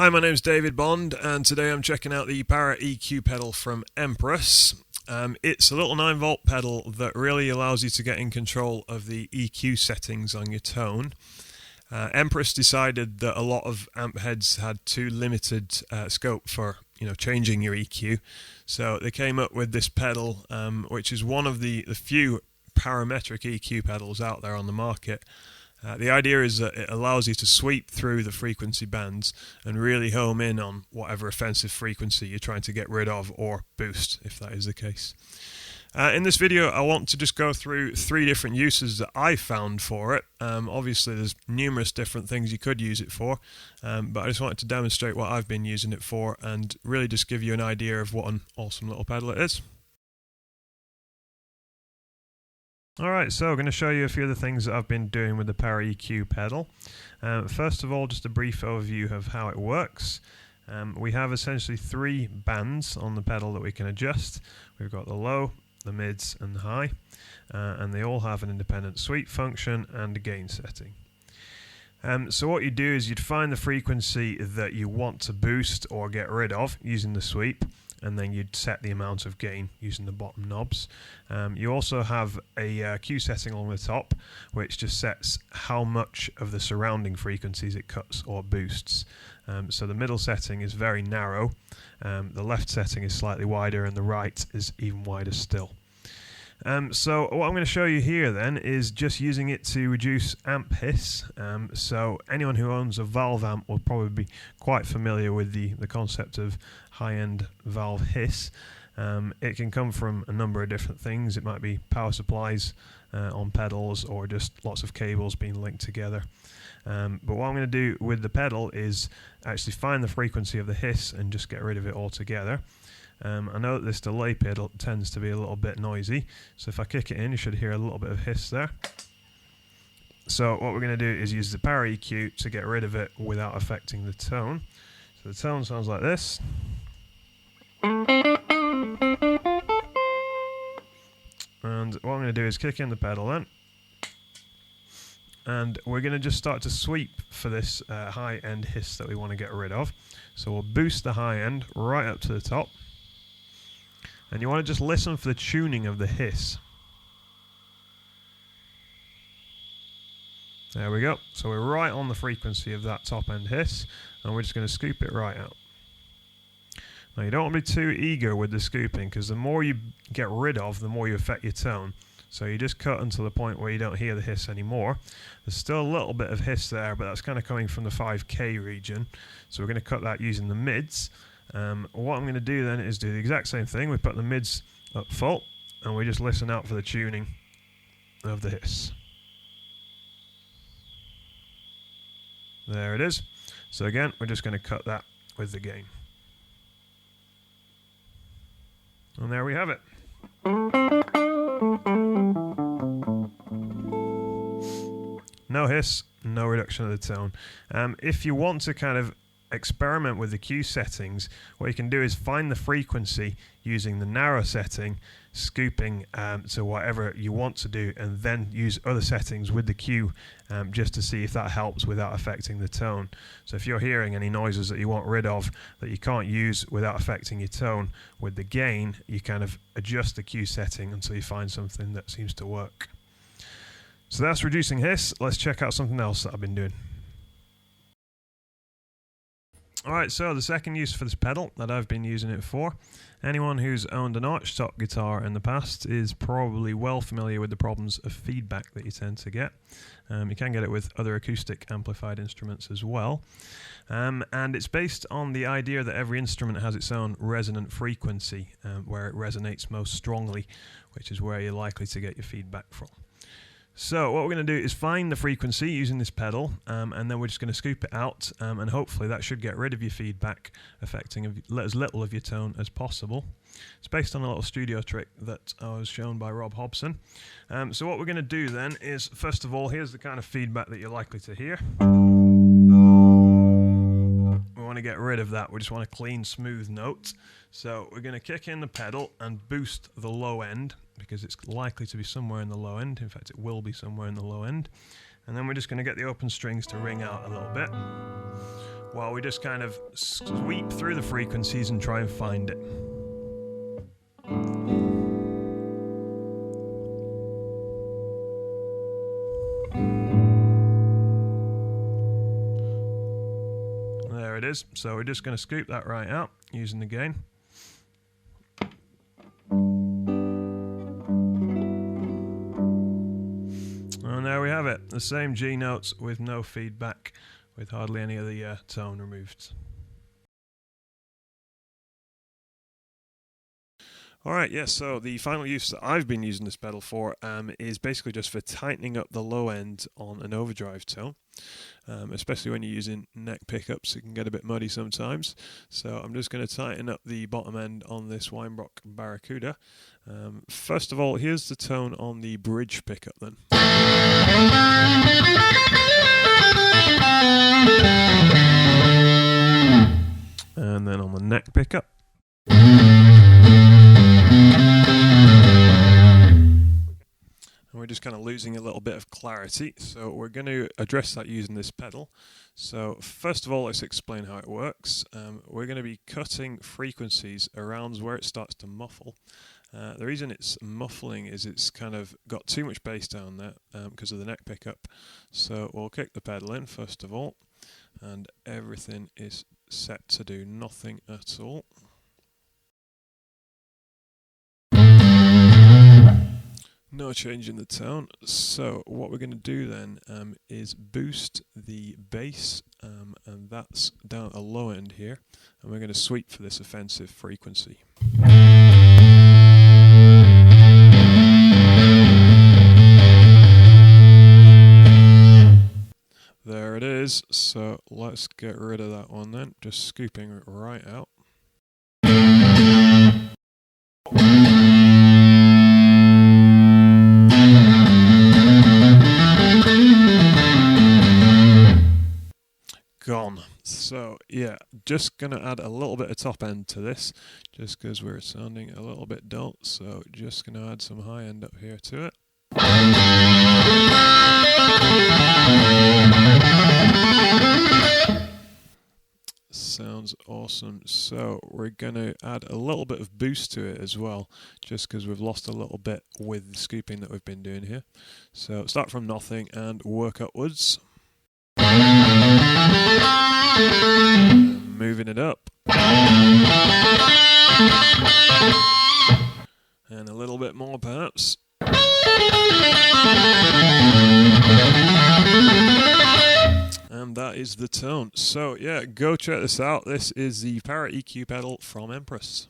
Hi, my name's David Bond, and today I'm checking out the ParaEQ pedal from Empress. It's a little 9-volt pedal that really allows you to get in control of the EQ settings on your tone. Empress decided that a lot of amp heads had too limited scope for changing your EQ, so they came up with this pedal, which is one of the few parametric EQ pedals out there on the market. The idea is that it allows you to sweep through the frequency bands and really home in on whatever offensive frequency you're trying to get rid of or boost, if that is the case. In this video, I want to just go through 3 different uses that I found for it. Obviously, there's numerous different things you could use it for, but I just wanted to demonstrate what I've been using it for and really just give you an idea of what an awesome little pedal it is. Alright, so I'm going to show you a few of the things that I've been doing with the ParaEQ pedal. First of all, just a brief overview of how it works. We have essentially 3 bands on the pedal that we can adjust. We've got the low, the mids and the high, and they all have an independent sweep function and a gain setting. So what you do is you'd find the frequency that you want to boost or get rid of using the sweep, and then you'd set the amount of gain using the bottom knobs. You also have a Q setting along the top, which just sets how much of the surrounding frequencies it cuts or boosts. So the middle setting is very narrow, the left setting is slightly wider, and the right is even wider still. So what I'm going to show you here then is just using it to reduce amp hiss. So anyone who owns a valve amp will probably be quite familiar with the concept of high-end valve hiss. It can come from a number of different things. It might be power supplies on pedals or just lots of cables being linked together. But what I'm going to do with the pedal is actually find the frequency of the hiss and just get rid of it altogether. I know that this delay pedal tends to be a little bit noisy, so if I kick it in you should hear a little bit of hiss there. So what we're going to do is use the ParaEQ to get rid of it without affecting the tone. So the tone sounds like this. And what I'm going to do is kick in the pedal then. And we're going to just start to sweep for this high-end hiss that we want to get rid of. So we'll boost the high end right up to the top. And you want to just listen for the tuning of the hiss. There we go. So we're right on the frequency of that top end hiss, and we're just going to scoop it right out. Now you don't want to be too eager with the scooping, because the more you get rid of, the more you affect your tone. So you just cut until the point where you don't hear the hiss anymore. There's still a little bit of hiss there, but that's kind of coming from the 5K region. So we're going to cut that using the mids. What I'm going to do then is do the exact same thing. We put the mids up full, and we just listen out for the tuning of the hiss. There it is. So again, we're just going to cut that with the gain. And there we have it. No hiss, no reduction of the tone. If you want to kind of experiment with the Q settings, what you can do is find the frequency using the narrow setting, scooping to whatever you want to do, and then use other settings with the Q just to see if that helps without affecting the tone. So if you're hearing any noises that you want rid of that you can't use without affecting your tone, with the gain you kind of adjust the Q setting until you find something that seems to work. So that's reducing hiss. Let's check out something else that I've been doing. Alright, so the second use for this pedal that I've been using it for, anyone who's owned an archtop guitar in the past is probably well familiar with the problems of feedback that you tend to get. You can get it with other acoustic amplified instruments as well. And it's based on the idea that every instrument has its own resonant frequency, where it resonates most strongly, which is where you're likely to get your feedback from. So what we're going to do is find the frequency using this pedal, and then we're just going to scoop it out, and hopefully that should get rid of your feedback, affecting as little of your tone as possible. It's based on a little studio trick that I was shown by Rob Hobson. So what we're going to do then is, first of all, here's the kind of feedback that you're likely to hear. We want to get rid of that. We just want a clean, smooth note. So we're going to kick in the pedal and boost the low end, because it's likely to be somewhere in the low end. In fact, it will be somewhere in the low end. And then we're just going to get the open strings to ring out a little bit. while we just kind of sweep through the frequencies and try and find it. There it is. So we're just going to scoop that right out using the gain. And there we have it. The same G notes with no feedback, with hardly any of the tone removed. Alright, yes, so the final use that I've been using this pedal for is basically just for tightening up the low end on an overdrive tone, especially when you're using neck pickups. It can get a bit muddy sometimes, so I'm just going to tighten up the bottom end on this Empress Barracuda. First of all, here's the tone on the bridge pickup then. And then on the neck pickup. And we're just kind of losing a little bit of clarity, so we're going to address that using this pedal. So first of all, let's explain how it works. We're going to be cutting frequencies around where it starts to muffle. The reason it's muffling is it's kind of got too much bass down there because of the neck pickup. So we'll kick the pedal in first of all, and everything is set to do nothing at all. No change in the tone. So what we're going to do then is boost the bass, and that's down at the low end here, and we're going to sweep for this offensive frequency. There it is. So let's get rid of that one then, just scooping it right out. Gone. So yeah, just gonna add a little bit of top end to this, just because we're sounding a little bit dull. So just gonna add some high end up here to it. Sounds awesome. So we're gonna add a little bit of boost to it as well, just because we've lost a little bit with the scooping that we've been doing here. So start from nothing and work upwards. Moving it up. And a little bit more perhaps. And that is the tone. So yeah, go check this out. This is the ParaEQ pedal from Empress.